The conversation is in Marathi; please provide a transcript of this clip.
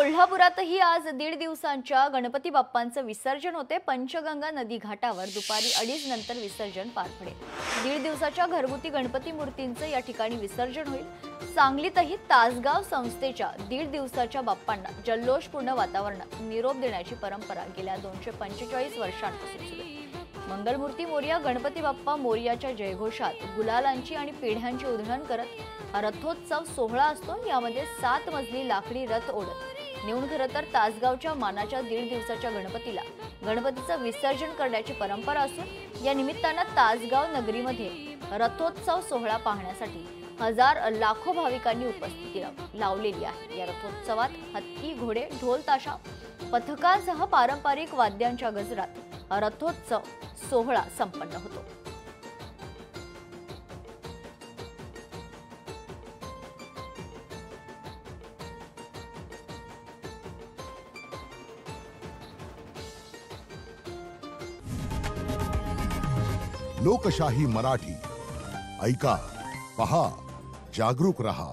कोल्हापुरातही आज 1.5 दिवसांच्या गणपती बाप्पांचं विसर्जन होते। पंचगंगा नदी घाटावर दुपारी 2:30 नंतर विसर्जन पार पडेल। 1.5 दिवसाच्या घरगुती गणपती मूर्तींचं या ठिकाणी विसर्जन होईल। सांगलीतही तासगाव संस्थेच्या 1.5 दिवसाच्या बाप्पांना जल्लोषपूर्ण वातावरणात निरोप देण्याची परंपरा गेल्या 245 वर्षांपासून सुरू आहे। मंगलमूर्ती मोरया, गणपती बाप्पा मोरयाच्या जयघोषात गुलालांची आणि पेढ्यांची उधळण करत रथोत्सव सोहळा असतो। यामध्ये 7 मजली लाकडी रथ ओढत नेऊन खरं तर तासगावच्या मानाच्या 1.5 दिवसाच्या गणपतीचं विसर्जन करण्याची परंपरा असून या निमित्तानं तासगाव नगरीमध्ये रथोत्सव सोहळा पाहण्यासाठी लाखो भाविकांनी उपस्थिती लावलेली आहे। या रथोत्सवात हत्ती, घोडे, ढोल ताशा पथकासह पारंपरिक वाद्यांच्या गजरात रथोत्सव सोहळा संपन्न होतो। लोकशाही मराठी ऐका, पहा, जागरूक रहा।